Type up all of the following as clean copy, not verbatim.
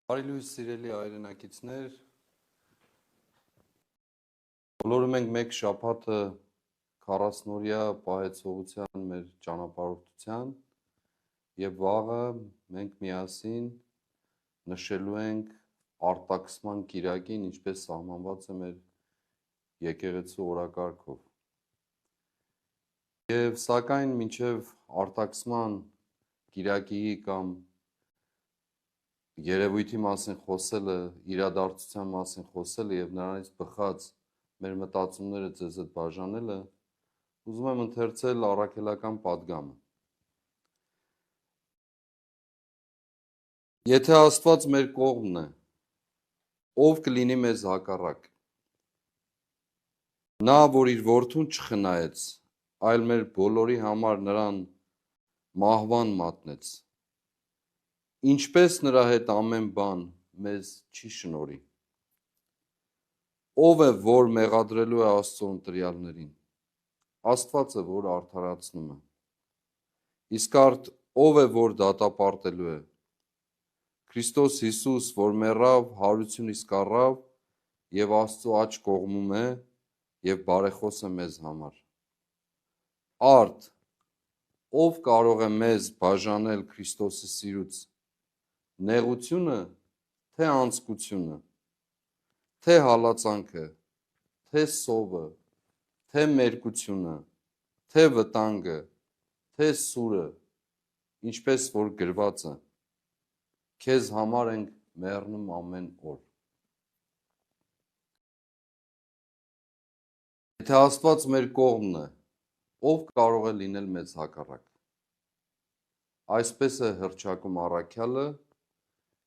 Բարի լույս սիրելի հայրենակիցներ, բոլորը մենք մեկ շաբաթը 40-օրյա պահեցողության մեր ճանապարհորդության եւ վաղը մենք միասին նշելու ենք արտաքսման կիրակին, ինչպես սահմանված է մեր եկեղեցու օրակարգով։ Եվ սակայն մինչև արտաքսման կիրակի կամ երևույթի մասին խոսելը, իրադարձության մասին խոսելը եւ նրանից բխած մեր մտածումները ձեզ հետ բաժանելը, ուզում եմ ընթերցել առաքելական պատգամը։ Եթե Աստված մեր կողմն է, ով կլինի մեզ հակառակ։ Նա, որ իր որդուն չխնայեց, այլ մեր բոլորի համար նրան մահվան մատնեց, ինչպես նրա հետ ամեն բան մեզ չի շնորհի։ Ով է, որ մեղադրելու է Աստծո ընտրյալներին։ Աստված է, որ արդարացնում է։ Իսկ արդ ով է, որ դատապարտելու է։ Քրիստոս Հիսուս, որ մեռավ, հարություն իսկ առավ եւ Աստծո աջ կողմում է եւ բարեխոս է մեզ համար։ Արդ ով կարող է մեզ բաժանել Քրիստոսի սիրուց։ Նեղությունը, թե անձկությունը, թե հալածանքը, թե սովը, թե մերկությունը, թե վտանգը, թե սուրը, ինչպես որ գրված է, քեզ համար ենք մեռնում ամեն օր։ Եթե Աստված մեր կողմն է, ով կարող է լինել մեզ հակառակ։ Այսպես է հռչակում առաքյալը,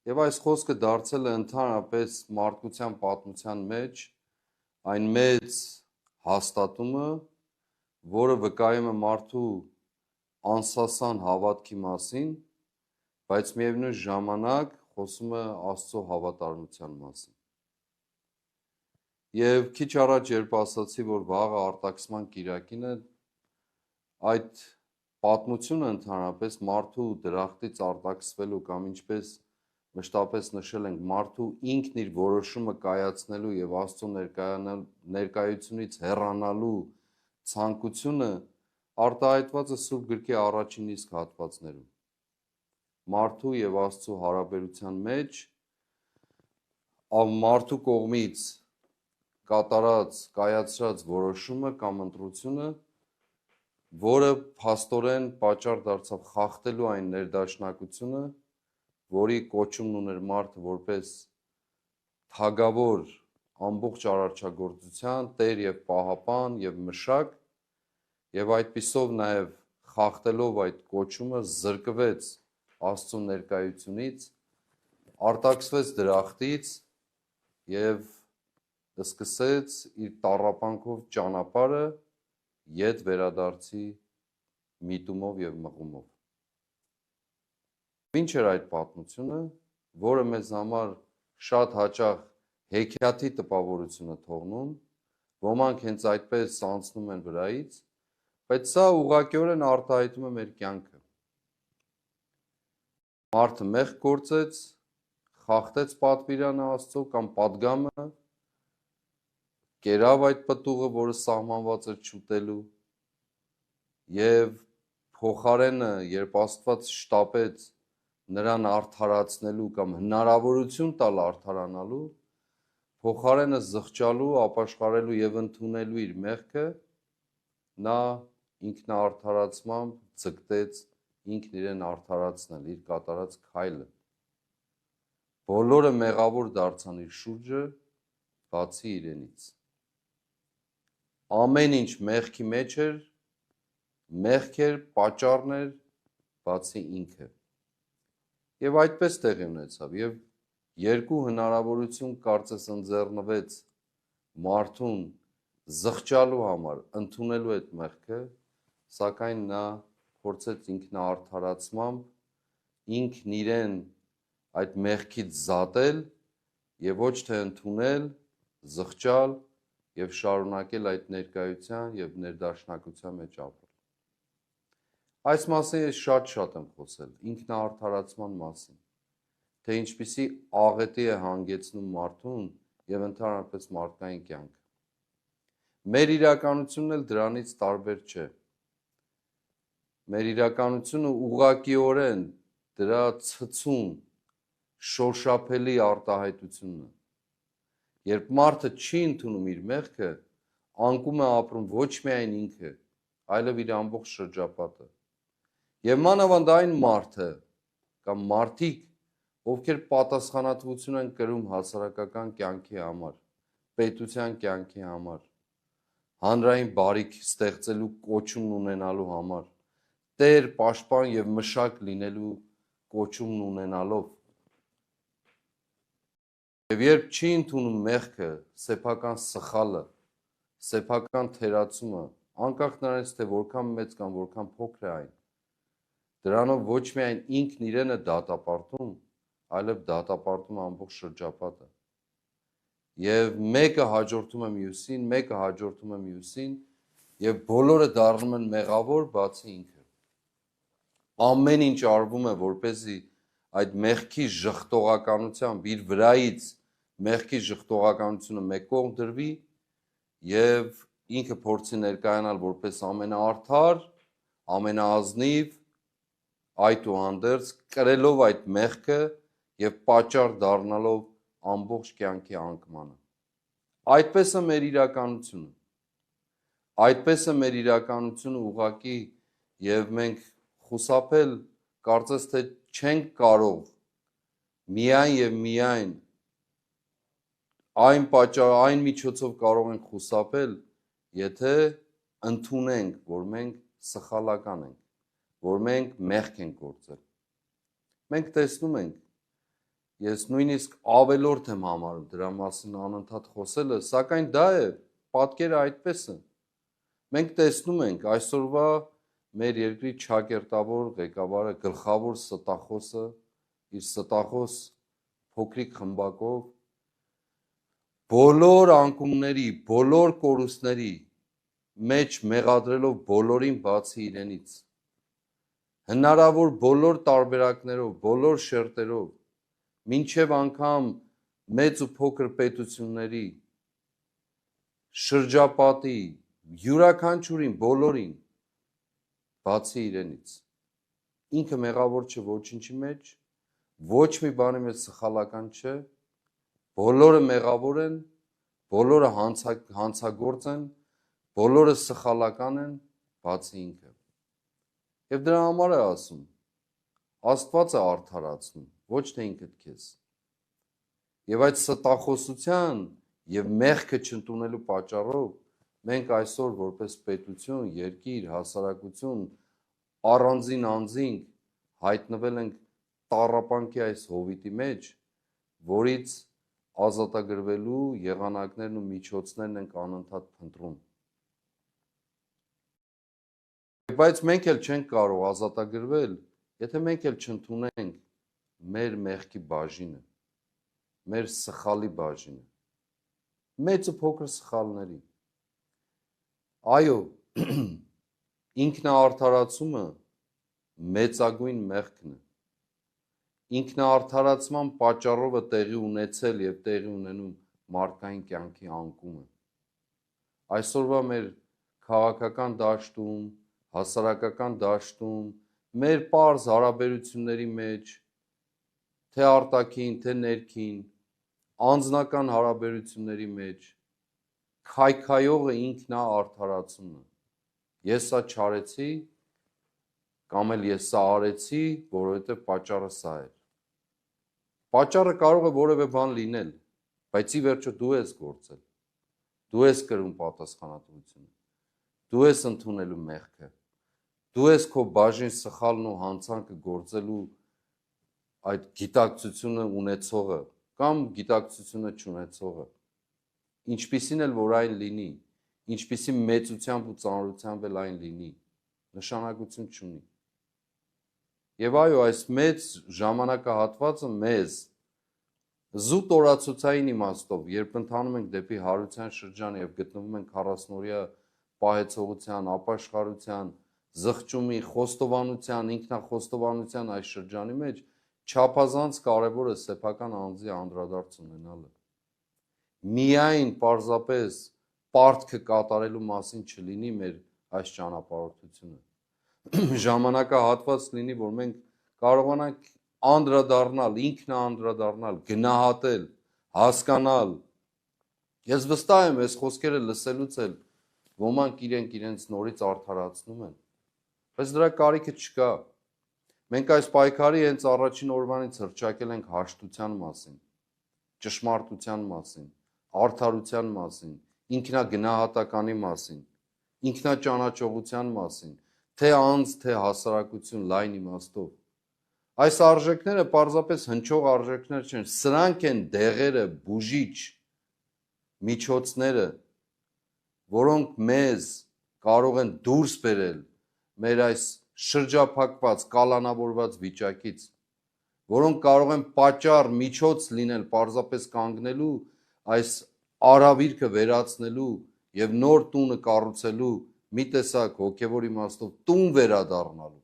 եւ այս խոսքը դարձել է ընդհանրապես մարդկության պատմության մեջ այն մեծ հաստատումը, որը վկայում է մարդու անսասան հավատքի մասին, բայց միևնույն ժամանակ խոսում է Աստծո հավատարմության մասին։ Եվ քիչ առաջ երբ ասացի, որ վաղը արտաքսման կիրակին է, այդ պատմությունը ընդհանրապես մարդու դրախտից արտաքսվելու կամ ինչպես մշտապես նշել ենք մարդու ինքն իր որոշումը կայացնելու եւ Աստծո ներկայությունից հեռանալու ցանկությունը արտահայտված է Սուրբ գրքի առաջին իսկ հատվածներում։ Մարդու եւ Աստծո հարաբերության մեջ մարդու կողմից կայացրած որոշումը կամ ընտրությունը, որը փաստորեն պատճառ դարձավ խախտելու այն ներդաշնակությունը, որի կոչումն ուներ մարդը որպես թագավոր ամբողջ արարչագործության, տեր եւ պահապան եւ մշակ, եւ այդպիսով նաեւ խախտելով այդ կոչումը զրկվեց Աստծո ներկայությունից, արտաքսվեց դրախտից եւ սկսեց իր տառապանքով ճանապարհը ետ վերադարձի միտումով եւ մղումով։ Ինչ էր այդ պատմությունը, որը մեզ համար շատ հաճախ հեքիաթի տպավորություն է թողնում, ոմանք հենց այդպես անցնում են վրայից, բայց սա ուղղակիորեն արտահայտում է մեր կյանքը։ Մարդը մեղք գործեց, խախտեց պատվիրանը Աստծո կամ պատգամը, կերավ այդ պտուղը, որը սահմանված էր չուտելու, եւ փոխարենը, երբ Աստված շտապեց նրան արդարացնելու կամ հնարավորություն տալ արդարանալու, փոխարենը զղջալու, ապաշխարելու եւ ընդունելու իր մեղքը, նա ինքնաարդարացմամբ ձգտեց ինքն իրեն արդարացնել, իր կատարած քայլը։ Բոլորը մեղավոր դարձան իր շուրջը, բացի իրենից։ Ամեն ինչ մեղքի մեջ էր, մեղք էր, պատճառն էր, բացի ինքը։ Եվ այդպես տեղի ունեցավ, եւ երկու հնարավորություն կարծես ընձեռնվեց մարդուն զղջալու համար, ընդունելու այդ մեղքը, սակայն նա փորձեց ինքնաարդարացմամբ ինքն իրեն այդ մեղքից զատել եւ ոչ թե ընդունել, զղջալ եւ շարունակել այդ ներկայության եւ ներդաշնակության մեջ ապրել։ Այս մասին ես շատ եմ խոսել, ինքնաարդարացման մասին, թե ինչպիսի աղետի է հանգեցնում մարդուն եւ ընդհանրապես մարդկային կյանքը։ Մեր իրականությունն էլ դրանից տարբեր չէ։ Մեր իրականությունը ուղղակիորեն դրա ցցում շոշափելի արտահայտությունն է։ Երբ մարդը չի ընդունում իր մեղքը, անկում է ապրում ոչ միայն ինքը, այլև իր ամբողջ շրջապատը։ Եվ մանավանդ այն մարդը կամ մարդիկ, ովքեր պատասխանատվություն են կրում հասարակական կյանքի համար, պետության կյանքի համար, հանրային բարիք ստեղծելու կոչումն ունենալու համար, տեր, պաշտպան եւ մշակ լինելու կոչումն ունենալով։ Եվ երբ չի ընդունում մեղքը, սեփական սխալը, սեփական թերացումը, անկախ նրանից թե որքան մեծ կամ որքան փոքր է այն, դրանով ոչ միայն ինքն իրեն է դատապարտում, այլև դատապարտում ամբողջ շրջապատը։ Եվ մեկը հաջորդում է մյուսին, մեկը հաջորդում է մյուսին, եւ բոլորը դառնում են մեղավոր, բացի ինքը։ Ամեն ինչ արվում է, որպեսզի այդ մեղքի ժխտողականությամբ իր վրայից մեղքի ժխտողականությունը մեկ կողմ դրվի եւ ինքը փորձի ներկայանալ որպես ամենաարդար, ամենաազնիվ, այդուհանդերձ կրելով այդ մեղքը եւ պատճառ դառնալով ամբողջ կյանքի անկմանը։ Այդպես է մեր իրականությունը։ Այդպես է մեր իրականությունը ուղղակի եւ մենք խուսափել կարծես թե չենք կարող միայն եւ միայն այն միջոցով կարող ենք խուսափել, եթե ընդունենք, որ մենք սխալական ենք, որ մենք մեղք ենք գործել։ Մենք տեսնում ենք, ես նույնիսկ ավելորդ եմ համարում դրա մասին անընդհատ խոսելը, սակայն դա է, պատկերը այդպես է։ Մենք տեսնում ենք այսօրվա մեր երկրի ճակերտավոր ղեկավարը, գլխավոր ստախոսը, իր ստախոս փոքրիկ խմբակով, բոլոր անկումների, բոլոր կորուստների մեջ մեղադրելով բոլորին բացի իրենից, հնարավոր բոլոր տարբերակներով, բոլոր շերտերով, մինչև անգամ մեծ ու փոքր պետությունների, շրջապատի, յուրաքանչյուրին, բոլորին, բացի իրենից։ Ինքը մեղավոր չէ ոչինչի մեջ, ոչ մի բանի մեջ սխալական չէ, բոլորը մեղավոր են, բոլորը հանցագործ են, բոլորը սխալական են, բացի ինքը։ Եվ դրա համար է ասում, Աստված է արդարացնում, ոչ թե ինքդ քեզ։ Եվ այդ ստախոսության եւ մեղքը չընդունելու պատճառով մենք այսօր որպես պետություն, երկիր, հասարակություն առանձին անձինք հայտնվել ենք տառապանքի այս հովիտի մեջ, որից ազատագրվելու եղանակներն ու միջոցներն ենք անընդհատ փնտրում։ Բայց մենք էլ չենք կարող ազատագրվել, եթե մենք էլ չընդունենք մեր մեղքի բաժինը, մեր սխալի բաժինը, մեծ ու փոքր սխալների։ Այո, ինքնաարդարացումը մեծագույն մեղքն է։ Ինքնաարդարացման պատճառով է տեղի ունեցել եւ տեղի ունենում մարդկային կյանքի անկումը։ Այսօրվա մեր քաղաքական դաշտում, հասարակական դաշտում, մեր պարզ հարաբերությունների մեջ, թե արտաքին, թե ներքին, անձնական հարաբերությունների մեջ, քայքայողը ինքնաարդարացումն է։ Ես սա չարեցի, կամ էլ ես սա արեցի, որովհետև պատճառը սա էր։ Պատճառը կարող է որևէ բան լինել, բայց ի վերջո դու ես գործել, դու ես կրում պատասխանատվությունը, դու ես ընդունելու մեղքը, դու ես քո բաժին սխալն ու հանցանքը գործելու այդ գիտակցությունը ունեցողը կամ գիտակցությունը չունեցողը, ինչպիսին էլ որ այն լինի, ինչպիսի մեծությամբ ու ծանրությամբ էլ այն լինի, նշանակություն չունի։ Եվ այո, այս մեծ ժամանակահատվածը մեզ զուտ օրացուցային իմաստով, երբ ընթանում ենք դեպի հարության շրջան եւ գտնվում ենք 40-օրյա պահեցողության, ապաշխարության, զղջումի, խոստովանության, ինքնախոստովանության այս շրջանի մեջ, չափազանց կարևոր է սեփական անձի անդրադարձ ունենալը։ Միայն պարզապես պարտքը կատարելու մասին չլինի մեր այս ճանապարհորդությունը։ Ժամանակահատված լինի, որ մենք կարողանանք անդրադառնալ, ինքնաանդրադառնալ, գնահատել, հասկանալ։ Ես վստահ եմ, այս խոսքերը լսելուց էլ ոմանք իրենց նորից արդարացնում են, բայց դրա կարիքը չկա։ Մենք այս պայքարի հենց առաջին օրվանից հռչակել ենք հաշտության մասին, ճշմարտության մասին, արդարության մասին, ինքնագնահատականի մասին, ինքնաճանաչողության մասին, թե անձ, թե հասարակություն լայն իմաստով։ Այս արժեքները պարզապես հնչող արժեքներ չեն, սրանք են դեղերը, բուժիչ միջոցները, որոնք մեզ կարող են դուրս բերել մեր այս շրջափակված, կալանավորված վիճակից, որոնք կարող են պատճառ, միջոց լինել պարզապես կանգնելու, այս արհավիրքը վերացնելու եւ նոր տունը կառուցելու մի տեսակ հոգեվոր իմաստով տուն վերադառնալու,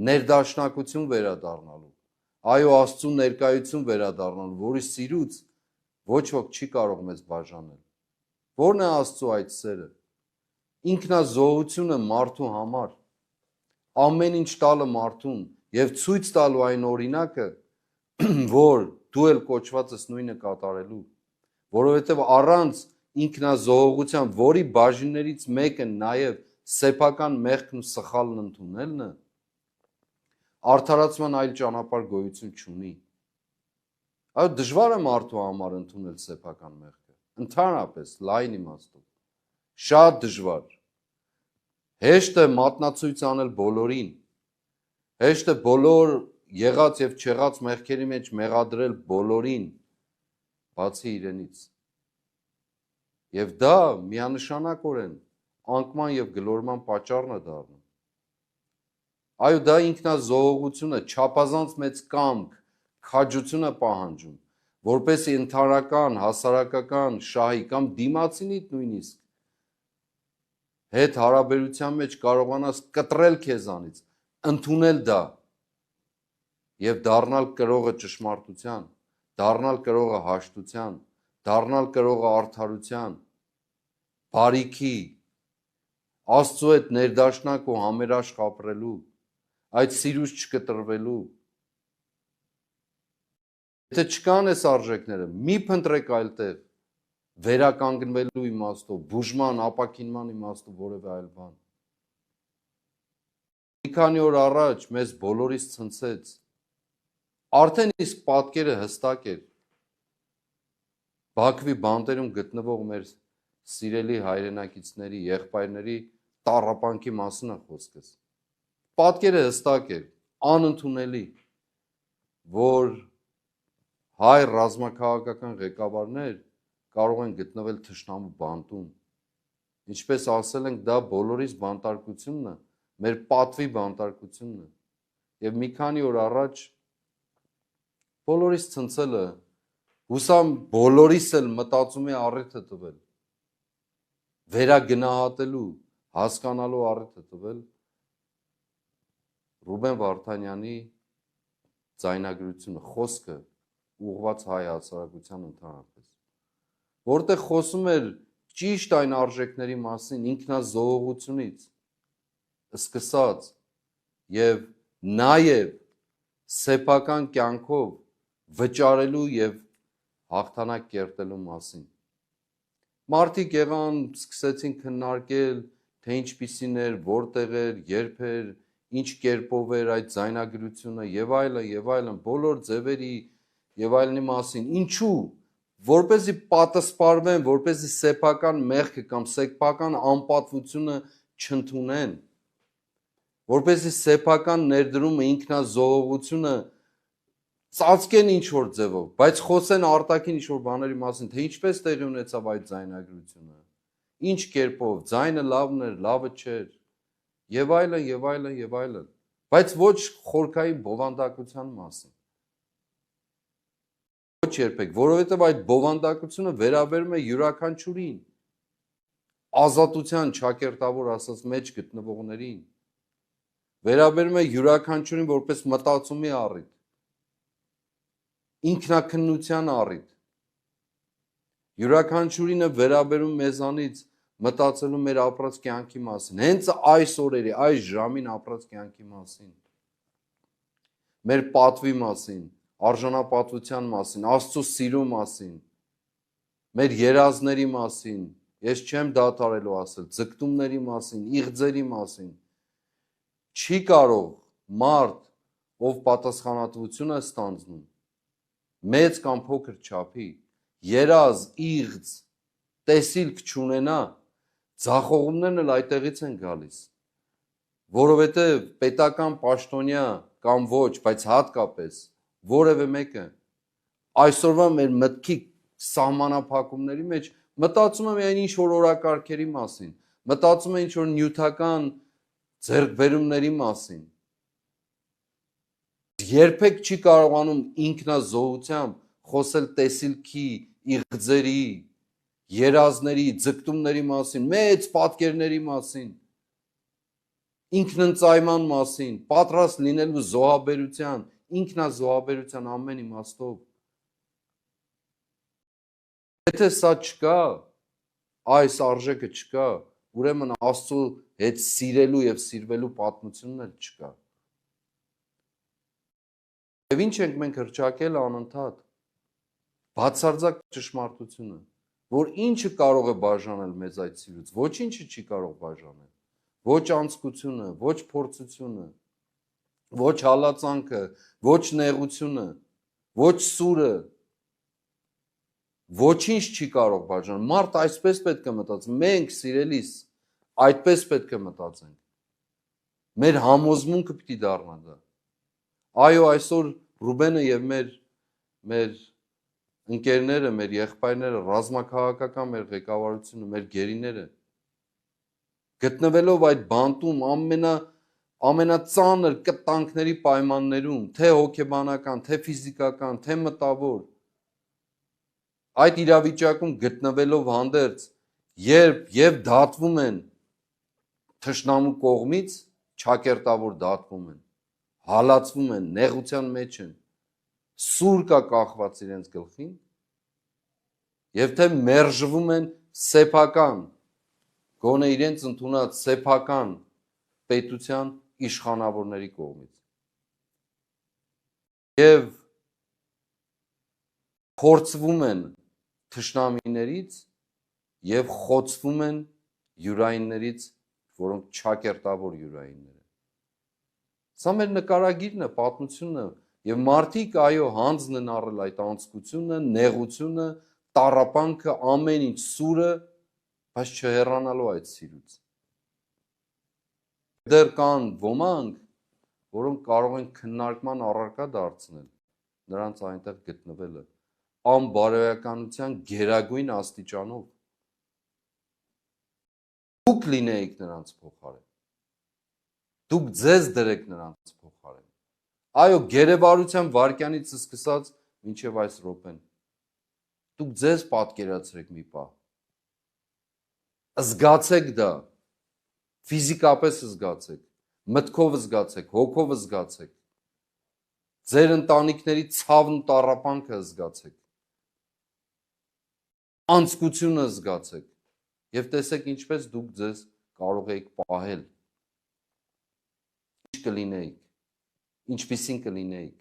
ներդաշնակություն վերադառնալու, այո, Աստծու ներկայություն վերադառնալու, որի սիրուց ոչ ոք չի կարող մեզ բաժանել։ Որն է Աստծու այդ սերը։ Ինքնազոհությունը մարդու համար, ամեն ինչ տալը մարդուն եւ ցույց տալու այն օրինակը, որ դու էլ կոչված ես նույնը կատարելու, որովհետեւ առանց ինքնազոհողության, որի բաժիններից մեկը նաեւ սեփական մեղքն ու սխալն ընդունելն է, արդարացման այլ ճանապարհ գոյություն չունի։ Այո, դժվար է մարդու համար ընդունել սեփական մեղքը, ընդհանրապես լայն իմաստով, շատ դժվար։ Հեշտ է մատնացույց անել բոլորին, հեշտ է բոլոր եղած եւ չեղած մեղքերի մեջ մեղադրել բոլորին, բացի իրենից։ Եվ դա միանշանակորեն անկման եւ գլորման պատճառն է դառնում։ Այո, դա ինքնազոհողությունը, չափազանց մեծ կամք, քաջություն է պահանջում, որպեսզի ընդհանրական, հասարակական շահի կամ դիմացինիդ նույնիսկ հետ հարաբերության մեջ կարողանաս կտրել քեզանից, ընդունել դա եւ դառնալ կրողը ճշմարտության, դառնալ կրողը հաշտության, դառնալ կրողը արդարության, բարիքի, Աստծու հետ ներդաշնակ ու համերաշխ ապրելու, այդ սիրուց չկտրվելու։ Եթե չկան այս արժեքները, մի փնտրեք այլտեղ, վերականգնվելու իմաստով, բուժման, ապաքինման իմաստով, որևէ այլ բան։ Մի քանի օր առաջ մեզ բոլորիս ցնցեց, արդեն իսկ պատկերը հստակ էր, Բաքվի բանտերում գտնվող մեր սիրելի հայրենակիցների, եղբայրների տառապանքի մասին է խոսքս։ Պատկերը հստակ էր, անընդունելի, որ հայ ռազմաքաղաքական ղեկավարներ կարող են գտնվել թշնամու բանտում։ Ինչպես ասել ենք, դա բոլորիս բանտարկությունն է, մեր պատվի բանտարկությունն է։ Եվ մի քանի օր առաջ բոլորիս ցնցելը, հուսամ բոլորիս էլ մտածումի առիթ է տվել, վերագնահատելու, հասկանալու առիթ է տվել Ռուբեն Վարդանյանի ձայնագրությունը, խոսքը ուղղված հայ հասարակության ընդհանրապես, որտեղ խոսում էր ճիշտ այն արժեքների մասին, ինքնազոհողությունից սկսած եւ նաեւ սեփական կյանքով վճարելու եւ հաղթանակ կերտելու մասին։ Մարդիկ եղան, սկսեցին քննարկել, թե ինչպիսին էր, որտեղ էր, երբ էր, ինչ կերպով էր այդ ձայնագրությունը եւ այլն, բոլոր ձևերի եւ այլնի մասին։ Ինչու՞, որպեսզի պատասպարվեն, որպեսզի սեփական մեղքը կամ սեփական անպատվությունը չընդունեն, որպեսզի սեփական ներդրումը, ինքնազոհողությունը ծածկեն ինչ-որ ձևով, բայց խոսեն արտաքին ինչ-որ բաների մասին, թե ինչպես տեղի ունեցավ այդ ձայնագրությունը, ինչ կերպով, ձայնը լավն էր, լավը չէր, եւ այլն, բայց ոչ խորքային բովանդակության մասին։ Ոչ երբեք, որովհետև այդ բովանդակությունը վերաբերում է յուրաքանչյուրին, ազատության ճակերտավոր ասած մեջ գտնվողներին, վերաբերում է յուրաքանչյուրին որպես մտածումի առիթ, ինքնակնության առիթ։ Յուրաքանչյուրինը վերաբերում մեզանից մտածելու մեր ապրած կյանքի մասին, հենց այս օրերի, այս ժամին ապրած կյանքի մասին, մեր պատվի մասին, արժանապատվության մասին, Աստծո սիրո մասին, մեր երազների մասին, ես չեմ դադարելու ասել, ձգտումների մասին, իղձերի մասին, չի կարող մարդ, ով պատասխանատվություն է ստանձնում, մեծ կամ փոքր չափի, երազ, իղձ, տեսիլք չունենա, ձախողումներն էլ այդտեղից են գալիս, որովհետև պետական պաշտոնյա կամ ոչ, բայց հատկապես որևէ մեկը այսօրվա մեր մտքի սահմանափակումների մեջ մտածում է միայն ինչ-որ օրակարգերի մասին, մտածում է ինչ-որ նյութական ձեռքբերումների մասին, երբեք չի կարողանում ինքնազոհությամբ խոսել տեսիլքի, իղձերի, երազների, ձգտումների մասին, մեծ պատկերների մասին, ինքնընծայման մասին, պատրաստ լինելու զոհաբերության, ինքնազոհաբերության ամեն իմաստով։ Եթե սա չկա, այս արժեքը չկա, ուրեմն Աստծո հետ սիրելու եւ սիրվելու պատմությունն էլ չկա։ Եվ ինչ ենք մենք հռչակել անընդհատ, բացարձակ ճշմարտությունը, որ ինչը կարող է բաժանել մեզ այդ սիրուց, ոչինչը չի կարող բաժանել, ոչ անձկությունը, ոչ փորձությունը, ոչ հալածանքը, ոչ նեղությունը, ոչ սուրը, ոչինչ չի կարող բաժանել, մարդ այսպես պետք է մտածի, մենք սիրելիս, այդպես պետք է մտածենք, մեր համոզմունքը պիտի դառնա դա, այո այսօր Ռուբենը և մեր ընկերները, մեր եղբայրները, ռազմաքաղաքական մեր ղեկավարությունը, մեր գերիները, գտնվելով այդ բանտում ամենածանր կտանքների պայմաններում, թե հոգեբանական, թե ֆիզիկական, թե մտավոր, այդ իրավիճակում գտնվելով հանդերձ, երբ և դատվում են թշնամու կողմից, չակերտավոր դատվում են, հալածվում են, նեղության մեջ են, սուր կա կախված իրենց գլխին, և թե մերժվում են սեփական, գոնե իրենց ընդունած սեփական պետության իշխանավորների կողմից։ Եվ փորձվում են թշնամիներից և խոցվում են յուրայիններից, որոնք չակերտավոր յուրայիններ են։ Սա մեր նկարագիրն է, պատմությունն է, և մարդիկ այո հանձն են առել այդ անձկությունը, նեղությունը, տառապանքը, ամեն ինչ սուրը, բայց չհեռանալու այդ սիրուց։ Դեռ կան ոմանք, որոնք կարող են քննարկման առարկա դարձնել նրանց այնտեղ գտնվելը, անբարոյականության գերագույն աստիճանով։ Դուք լինեիք նրանց փոխարեն, դուք ձեզ դրեք նրանց փոխարեն, այո գերեվարության վայրկյանից սկսած մինչև այս րոպեն, դուք ձեզ պատկերացրեք մի պահ, զգացեք դա, ֆիզիկապես զգացեք, մտքով զգացեք, հոգով զգացեք, ձեր ընտանիքների ցավն ու տառապանքը զգացեք, անձկությունը զգացեք և տեսեք ինչպես դուք ձեզ կարող եք պահել, ինչ կլինեիք, ինչպիսին կլինեիք,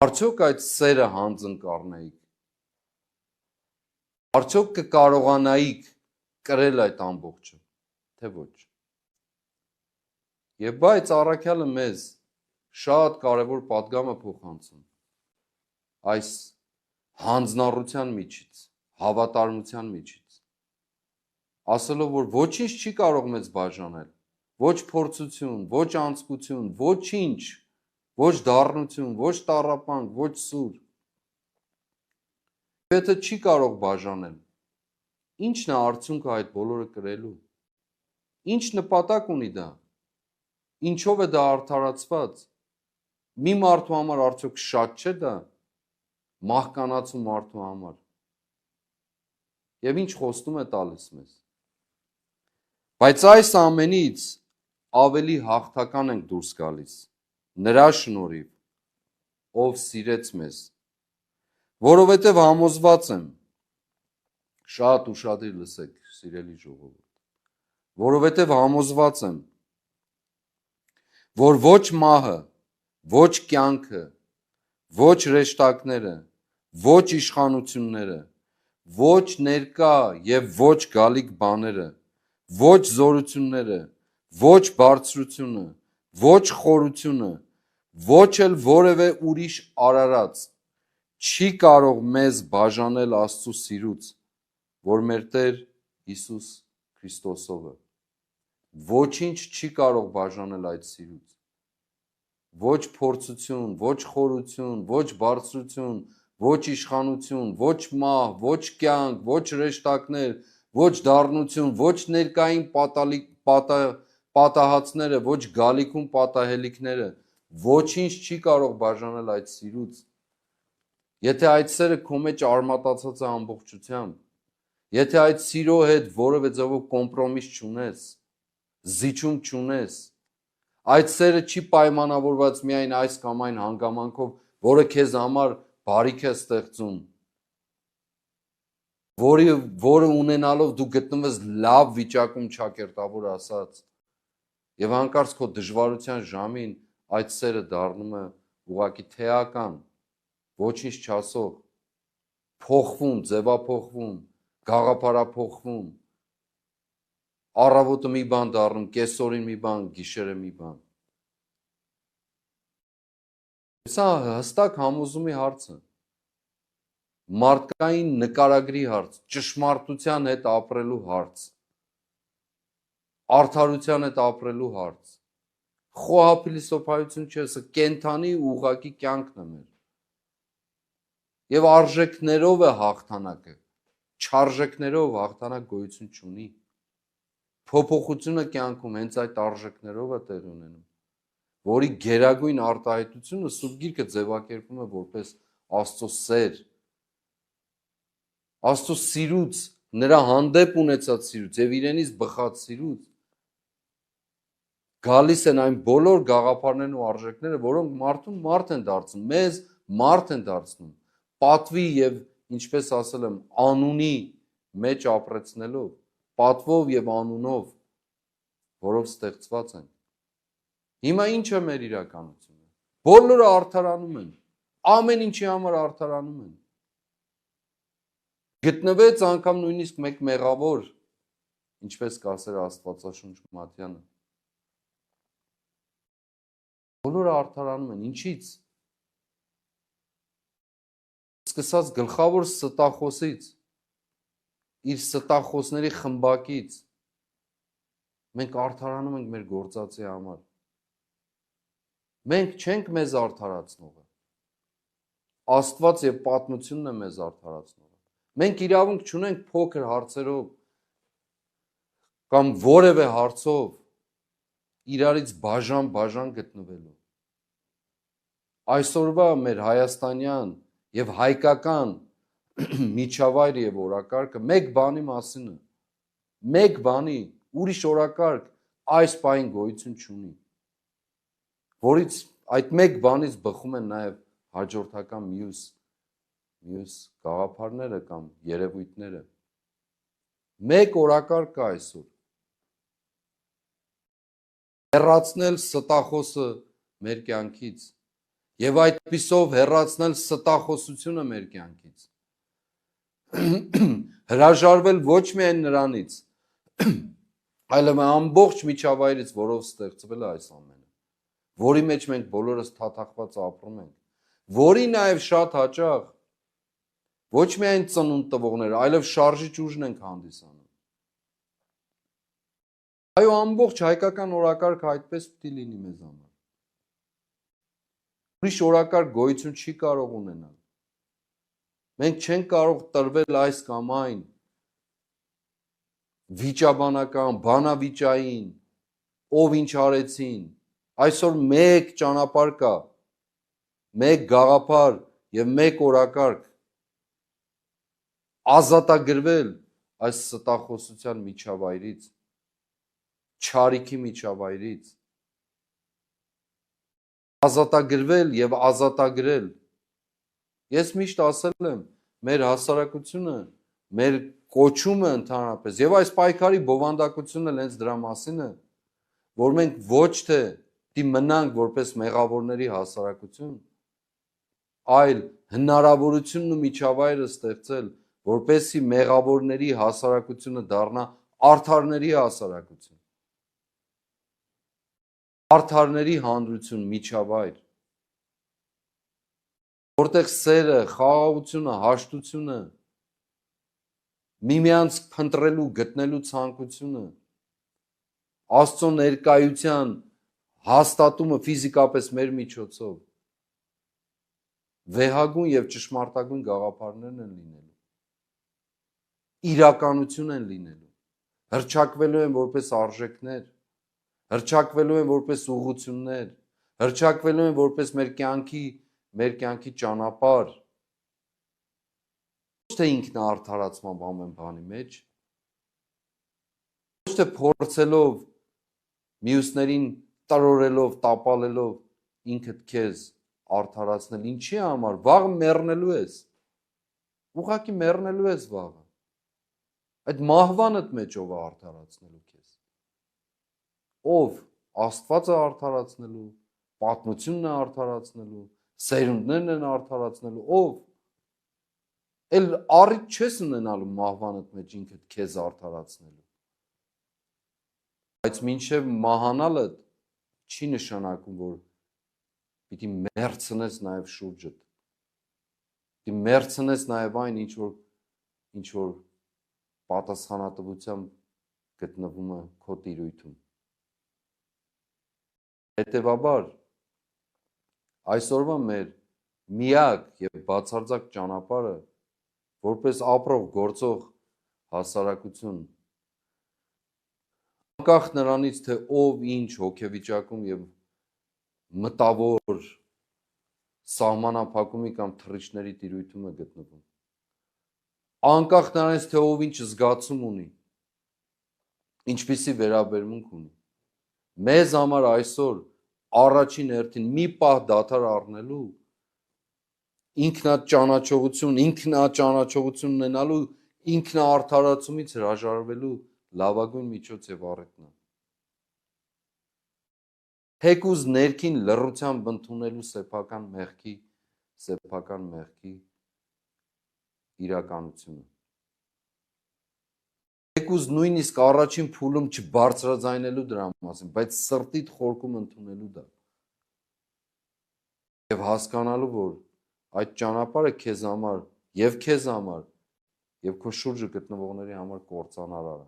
արդյոք այդ սերը հանձն կառնեիք, արդյոք կկարողանայիք կրել այդ ամբողջը, թե ոչ։ Եվ բայց առաքյալը մեզ շատ կարևոր պատգամ է փոխանցում այս հանձնառության միջից, հավատարմության միջից, ասելով, որ ոչինչ չի կարող մեզ բաժանել, ոչ փորձություն, ոչ անձկություն, ոչինչ, ոչ դառնություն, ոչ տառապանք, ոչ սուր։ Եթե չի կարող բաժանել, ի՞նչն է արդյունքը այդ բոլորը կրելու, ինչ նպատակ ունի դա, ինչով է դա արդարացված, մի մարդու համար արդյոք շատ չէ դա, մահկանացու մարդու համար, և ինչ խոստում է տալիս մեզ, բայց այս ամենից ավելի հաղթական ենք դուրս գալիս, նրա շնորհիվ, ով սիրեց մեզ, որովհետև համոզված եմ, շատ ուշադիր լսեք, սիրելի ժողովուրդ, որովհետև համոզված եմ, որ ոչ մահը, ոչ կյանքը, ոչ հրեշտակները, ոչ իշխանությունները, ոչ ներկա և ոչ գալիք բաները, ոչ զորությունները, ոչ բարձրությունը, ոչ խորությունը, ոչ էլ որևէ ուրիշ արարած չի կարող մեզ բաժանել Աստծու սիրուց, որ մեր Տեր Հիսուս Քրիստոսով է։ Ոչինչ չի կարող բաժանել այդ սիրուց։ Ոչ փորձություն, ոչ խորություն, ոչ բարձրություն, ոչ իշխանություն, ոչ մահ, ոչ կյանք, ոչ հրեշտակներ, ոչ դառնություն, ոչ ներկային պատահածները, ոչ գալիքում պատահելիքները, ոչինչ չի կարող բաժանել այդ սիրուց։ Եթե այդ սերը քո մեջ արմատացած է ամբողջությամբ, եթե այդ սիրո հետ որևէ ձևով կոմպրոմիս չունես, զիջում չունես, այդ սերը չի պայմանավորված միայն այս կամ այն հանգամանքով, որը քեզ համար բարիք է ստեղծում, որը ունենալով դու գտնվես լավ վիճակում, ճակերտավոր ասած, եւ հանկարծ քո դժվարության ժամին այդ սերը դառնում է ուղղակի թեական, ոչինչ չասող, փոխվում, ձևափոխվում, գաղափարափոխվում, առավոտը մի բան դառնում, կեսօրին մի բան, գիշերը մի բան։ Սա հստակ համոզումի հարց է, մարդկային նկարագրի հարց, ճշմարտության հետ ապրելու հարց, արդարության հետ ապրելու հարց, խոհափիլիսոփայություն չէ, սա կենթանի ուղղակի կյանքն է մեր։ Եվ արժեքներով է հաղթանակը, չարժեքներով հաղթանակ գոյություն չունի։ Փոփոխությունը կյանքում հենց այդ արժեքներով է տեղի ունենում, որի գերագույն արտահայտությունը Սուրբ Գիրքը ձևակերպում է որպես Աստծո սեր, Աստծո սիրուց, նրա հանդեպ ունեցած սիրուց եւ իրենից բխած սիրուց գալիս են այն բոլոր գաղափարներն ու արժեքները, որոնք մարդուն մարդ են դարձնում, մեզ մարդ են դարձնում, պատվի եւ ինչպես ասել եմ, անունի մեջ ապրեցնելով, պատվով եւ անունով, որով ստեղծված են։ Հիմա ինչ է մեր իրականությունը։ Բոլորը արդարանում են, ամեն ինչի համար արդարանում են։ Գտնվեց անգամ նույնիսկ մեկ մեղավոր, ինչպես կասեր Աստվածաշունչ Մատթեանը։ Բոլորը արդարանում են, ինչից։ Սկսած գլխավոր ստախոսից, իր ստախոսների խմբակից, մենք արդարանում ենք մեր գործածի համար։ Մենք չենք մեզ արդարացնողը։ Աստված եւ պատմությունն է մեզ արդարացնողը։ Մենք իրավունք չունենք փոքր հարցերով կամ որևէ հարցով իրարից բաժան գտնվելու։ Այսօրվա մեր հայաստանյան եւ հայկական միջավայրը եւ օրակարգը մեկ բանի մասին է։ Մեկ բանի, ուրիշ օրակարգ այս պահին գոյություն չունի, որից այդ մեկ բանից բխում են նաեւ հաջորդական մյուս գաղափարները կամ երևույթները։ Մեկ օրակարգ կա այսօր։ Հեռացնել ստախոսը մեր կյանքից եւ այդպիսով հեռացնել ստախոսությունը մեր կյանքից։ Հրաժարվել ոչ միայն նրանից, այլև ամբողջ միջավայրից, որով ստեղծվել է այս ամենը, որի մեջ մենք բոլորս թաթախված ապրում ենք, որի նաեւ շատ հաճախ ոչ միայն ծնունդ տվողներ, այլև շարժիչ ուժն ենք հանդիսանում։ Այո, ամբողջ հայկական օրակարգը այդպես պիտի լինի մեզ համար։ Ուրիշ օրակարգ գոյություն չի կարող ունենալ։ Մենք չենք կարող տրվել այս կամ այն վիճաբանական, բանավիճային, ով ինչ արեցին։ Այսօր մեկ ճանապարհ կա, մեկ գաղափար եւ մեկ օրակարգ ազատագրվել այս ստախոսության միջավայրից, չարիքի միջավայրից, ազատագրվել եւ ազատագրել։ Ես միշտ ասել եմ, մեր հասարակությունը, մեր կոչումը ընդհանրապես եւ այս պայքարի բովանդակությունը հենց դրա մասին է, որ մենք ոչ թե մնանք որպես մեղավորների հասարակություն, այլ հնարավորությունն ու միջավայրը ստեղծել, որպեսզի մեղավորների հասարակությունը դառնա արդարների հասարակություն, արդարների հանրություն, միջավայր, որտեղ սերը, խաղաղությունը, հաշտությունը, միմյանց փնտրելու, գտնելու ցանկությունը, Աստծո ներկայության հաստատումը ֆիզիկապես մեր միջոցով վեհագույն եւ ճշմարտագույն գաղափարներն են լինելու, իրականություն են լինելու, հրճակվելու են որպես արժեքներ, հրճակվելու են որպես ուղղություններ, հրճակվելու են որպես մեր կյանքի ճանապարհ, ոչ թե ինքնաարդարացման ամեն բանի մեջ, ոչ թե փորձելով մյուսներին տրորելով, տապալելով ինքդ քեզ արդարացնել, ինչի համար, վաղը մեռնելու ես, ուղղակի մեռնելու ես վաղը, այդ մահվանդ մեջ ով է արդարացնելու քեզ, ով Աստվածը արդարացնելու, պատմությունն է արդարացնելու, սերունդներն են արդարացնելու, ով, էլ առիթ չես ունենալու մահվանդ մեջ ինքդ քեզ արդարացնելու, բայց մինչև մահանալդ չի նշանակում, որ պիտի մերցնես նաև շուրջդ, պիտի մերցնես նաև այն, ինչ որ պատասխանատվությամբ գտնվում է քո տիրույթում։ Հետևաբար, այսօրվա մեր միակ և բացարձակ ճանապարհը, որպես ապրող, գործող հասարակություն, անկախ նրանից, թե ով ինչ հոգեվիճակում և մտավոր սահմանափակումի կամ թռիչքների տիրույթում է գտնվում, անկախ նրանից, թե ով ինչ զգացում ունի, ինչպիսի վերաբերմունք ունի, մեզ համար այսօր առաջին հերթին մի պահ դադար առնելու, ինքնաճանաչողություն ունենալու, ինքնաարդարացումից հրաժարվելու լավագույն միջոց եւ առիթն է։ Թեկուզ ներքին լռությամբ ընդունելու սեփական մեղքի իրականությունը։ Թեկուզ նույնիսկ առաջին փուլում չբարձրաձայնելու դրա մասին, բայց սրտիդ խորքում ընդունելու դա։ Եվ հասկանալու, որ այդ ճանապարհը քեզ համար եւ քո շուրջը գտնվողների համար կործանարար է։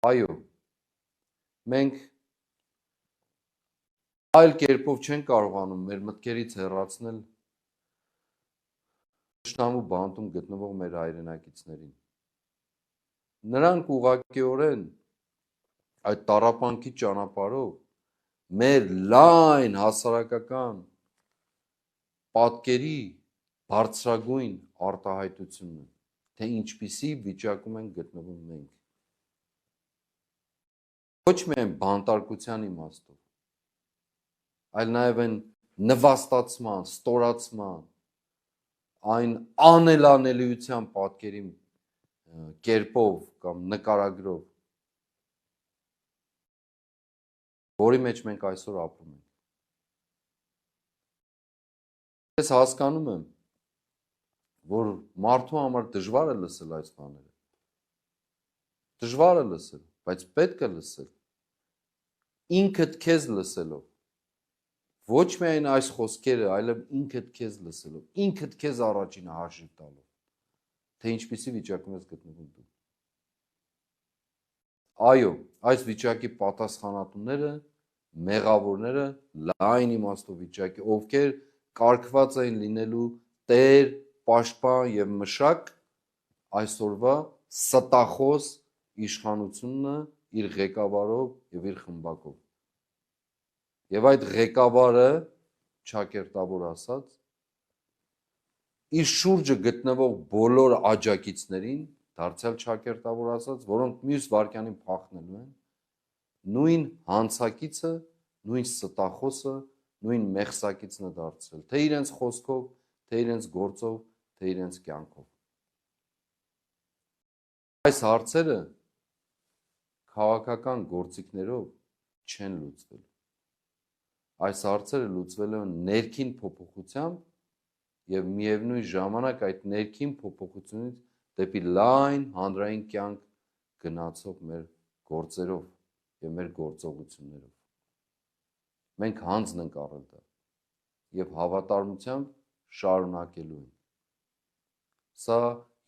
Այո, մենք այլ կերպով չենք կարողանում մեր մտքերից հեռացնել թշնամու բանտում գտնվող մեր հայրենակիցներին։ Նրանք ուղղակիորեն այդ տառապանքի ճանապարհով մեր լայն հասարակական պատկերի բարձրագույն արտահայտությունն է, թե ինչպիսի վիճակում են գտնվում մենք։ Ոչ միայն բանտարկության իմաստով, այլ նաև այն նվաստացման, ստորացման, այն անելանելիության պատկերի կերպով կամ նկարագրով, որի մեջ մենք այսօր ապրում ենք։ Ես հասկանում եմ, որ մարդու համար դժվար է լսել այս բաները։ Դժվար է լսել, բայց պետք է լսել։ Ինքդ քեզ լսելով, ոչ միայն այս խոսքերը, այլև ինքդ քեզ լսելով, ինքդ քեզ առաջինը հաշիվ տալով, թե ինչպիսի վիճակում ես գտնվում դու։ Այո, այս վիճակի պատասխանատուները, մեղավորները լայն իմաստով վիճակի, ովքեր կարգված էին լինելու տեր, պաշտպան եւ մշակ այսօրվա ստախոս իշխանությունը իր ղեկավարով եւ իր խմբակով։ Եվ այդ ղեկավարը, ճակերտավոր ասած, իր շուրջը գտնվող բոլոր աջակիցներին, դարձյալ ճակերտավոր ասած, որոնք մյուս վայրկյանին փախնելու են, նույն հանցակիցը նույն ստախոսը, նույն մեղսակիցն է դարձրել, թե իրենց խոսքով, թե իրենց գործով, թե իրենց կյանքով։ Այս հարցերը քաղաքական գործիքներով չեն լուծվել։ Այս հարցերը լուծվել են ներքին փոփոխությամբ եւ միևնույն ժամանակ այդ ներքին փոփոխությունից դեպի լայն հանրային կյանք գնացող մեր գործերով եւ մեր գործողություններով։ Մենք հանձն ենք առել դա եւ հավատարմությամբ շարունակելու ենք։ Սա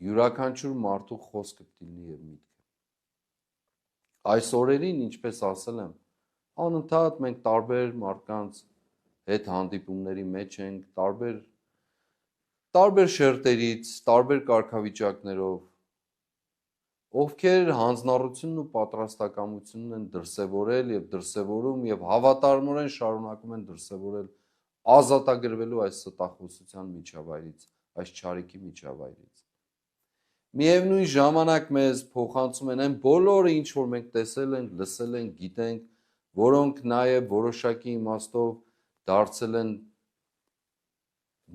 յուրաքանչյուր մարդու խոսքը պիտի լինի եւ միտքը։ Այս օրերին, ինչպես ասել եմ, անընդհատ մենք տարբեր մարդկանց հետ հանդիպումների մեջ ենք, տարբեր շերտերից, տարբեր կարգավիճակներով, ովքեր հանձնառությունն ու պատրաստակամությունն են դրսևորել եւ դրսևորում եւ հավատարմորեն շարունակում են դրսևորել ազատագրվելու այս ստախոսության միջավայրից, այս չարիքի միջավայրից։ Միևնույն ժամանակ մեզ փոխանցում են այն բոլորը, ինչ որ մենք տեսել ենք, լսել ենք, գիտենք, որոնք նաև որոշակի իմաստով դարձել են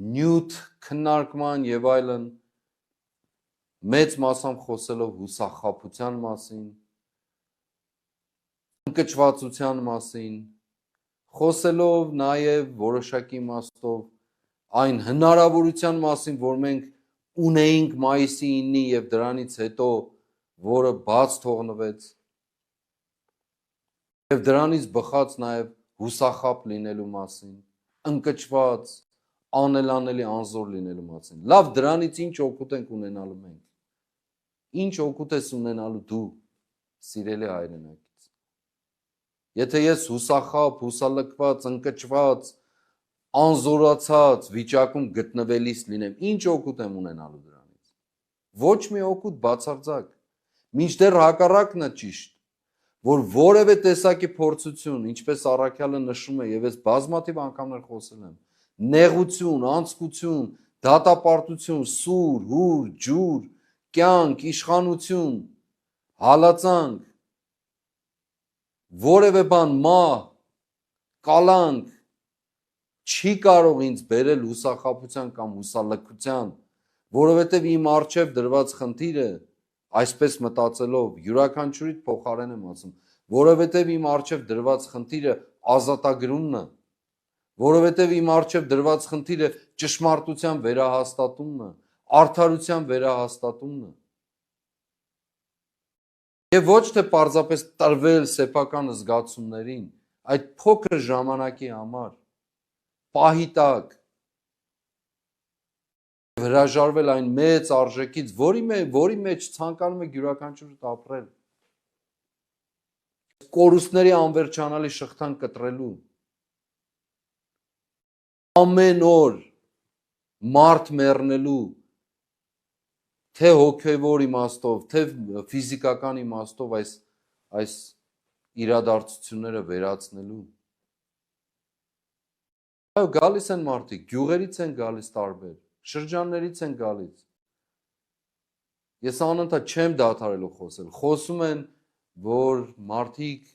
նյութ քննարկման եւ այլն, մեծ մասամբ խոսելով հուսախաբության մասին, ընկճվածության մասին, խոսելով նաև որոշակի իմաստով այն հնարավորության մասին, որ մենք ունեինք մայիսի 9-ի եւ դրանից հետո, որը բաց թողնվեց, եւ դրանից բխած նաև հուսախաբ լինելու մասին, ընկճված, անելանելի անզոր լինելու մասին։ Լավ, դրանից ինչ օգուտ ենք ունենալու մենք։ Ինչ օգուտ ես ունենալու դու, սիրելի հայրենակից։ Եթե ես հուսախաբ, հուսալքված, ընկճված, անզորացած վիճակում գտնվելիս լինեմ, ինչ օգուտ եմ ունենալու դրանից։ Ոչ մի օգուտ, բացարձակ։ Մինչդեռ հակառակն է ճիշտ, որ որևէ տեսակի փորձություն, ինչպես առաքյալը նշում է, եւ ես բազմաթիվ անգամներ խոսել եմ, նեղություն, անձկություն, դատապարտություն, սուր, հուր, ջուր, կյանք, իշխանություն, հալածանք, որևէ բան, մահ, կալանք չի կարող ինձ բերել հուսախաբության կամ հուսալքության, որովհետև իմ առջև դրված խնդիրը, այսպես մտածելով, յուրաքանչյուրիդ փոխարեն եմ ասում, որովհետև իմ առջև դրված խնդիրը ազատագրումն է, որովհետև իմ առջև դրված խնդիրը ճշմարտության վերահաստատումն է, արդարության վերահաստատումն է։ Եվ ոչ թե պարզապես տրվել սեփական զգացումներին, այդ փոքր ժամանակի համար, պահի տակ, հրաժարվել այն մեծ արժեքից, որի մեջ ցանկանում եք յուրաքանչյուրդ ապրել, կորուստների անվերջանալի շղթան կտրելու, ամեն օր մարդ մեռնելու, թե հոգևոր իմաստով, թե ֆիզիկական իմաստով այս իրադարձությունները վերացնելու։ Այո, գալիս են մարդիկ, գյուղերից են գալիս տարբեր, շրջաններից են գալիս։ Ես անընդհատ չեմ դադարելու խոսել, խոսում են, որ մարդիկ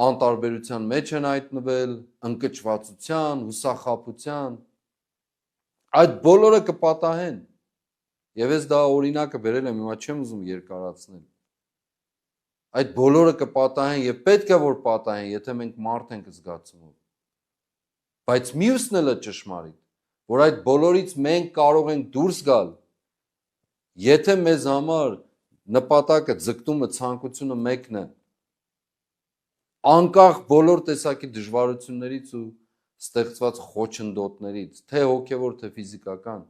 անտարբերության մեջ են հայտնվել, ընկճվածության, հուսախաբության, այդ բոլորը կպատահեն։ Եվ ես դա օրինակը բերել եմ, հիմա չեմ ուզում երկարացնել։ Այդ բոլորը կպատահեն եւ պետք է որ պատահեն, եթե մենք մարդ ենք զգացումով։ Բայց մյուսն էլ է ճշմարիտ, որ այդ բոլորից մենք կարող ենք դուրս գալ, եթե մեզ համար նպատակը, ձգտումը, ցանկությունը մեկն է, անկախ բոլոր տեսակի դժվարություններից ու ստեղծված խոչընդոտներից, թե հոգևոր, թե ֆիզիկական,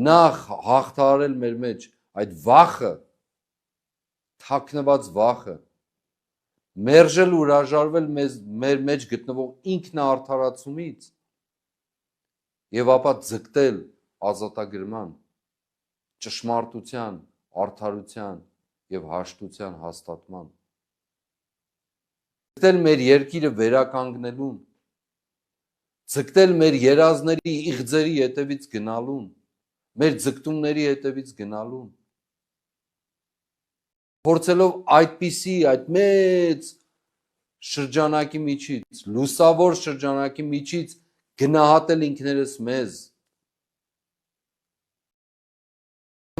նախ հաղթահարել մեր մեջ այդ վախը, թաքնված վախը, մերժել ու հրաժարվել մեր մեջ գտնվող ինքնաարդարացումից եւ ապա ձգտել ազատագրման, ճշմարտության, արդարության եւ հաշտության հաստատման, ձգտել մեր երկիրը վերականգնելուն, ձգտել մեր երազների իղձերի հետևից գնալուն, մեր ձգտումների հետևից գնալուն, փորձելով այդպիսի, այդ մեծ շրջանակի միջից, լուսավոր շրջանակի միջից գնահատել ինքներս մեզ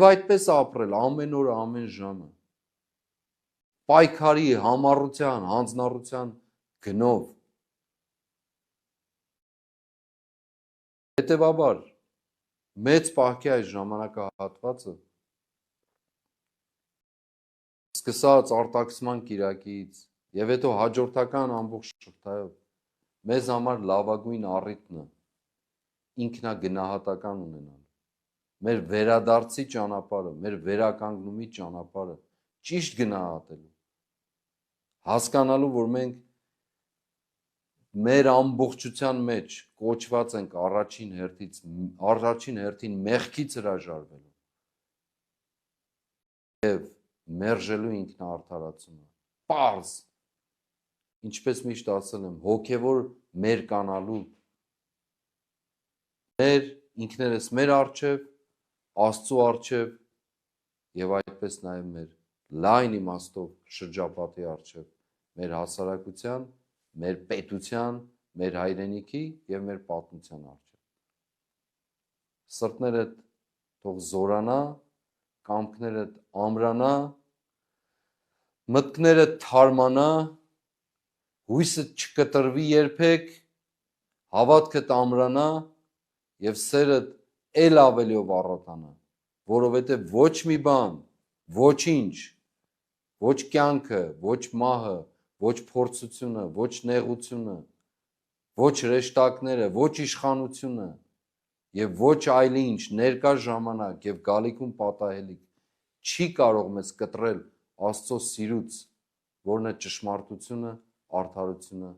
եւ այդպես ապրել ամեն օր, ամեն ժամը, պայքարի, համառության, հանձնառության գնով։ Հետևաբար, մեծ պահքի այս ժամանակահատվածը սկսած արտաքսման կիրակից եւ հետո հաջորդական ամբողջ շղթայով մեզ համար լավագույն առիթն է ինքնագնահատական ունենալ, մեր վերադարձի ճանապարհը, մեր վերականգնումի ճանապարհը ճիշտ գնահատելու, հասկանալու, որ մենք մեր ամբողջության մեջ կոչված ենք առաջին հերթին մեղքից հրաժարվելու եւ մերժելու ինքնաարդարացումը, պարզ, ինչպես միշտ ասել եմ, հոգևոր մերկանալու, մեր ինքներս մեր առջև, Աստծո առջև եւ այդպես նաեւ մեր լայն իմաստով շրջապատի առջև, մեր հասարակության, մեր պետության, մեր հայրենիքի եւ մեր պատմության առջև։ Սրտներդ թող զորանա, կամքներդ ամրանա, մտքներդ թարմանա, հույսդ չկտրվի երբեք, հավատքդ ամրանա եւ սերդ էլ ավելիով առատանա, որովհետեւ ոչ մի բան, ոչինչ, ոչ կյանքը, ոչ մահը, ոչ փորձությունը, ոչ նեղությունը, ոչ հրեշտակները, ոչ իշխանությունը եւ ոչ այլ ինչ ներկա ժամանակ եւ գալիքում պատահելիք չի կարող մեզ կտրել Աստծո սիրուց, որն է ճշմարտությունը, արդարությունը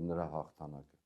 եւ նրա հաղթանակը։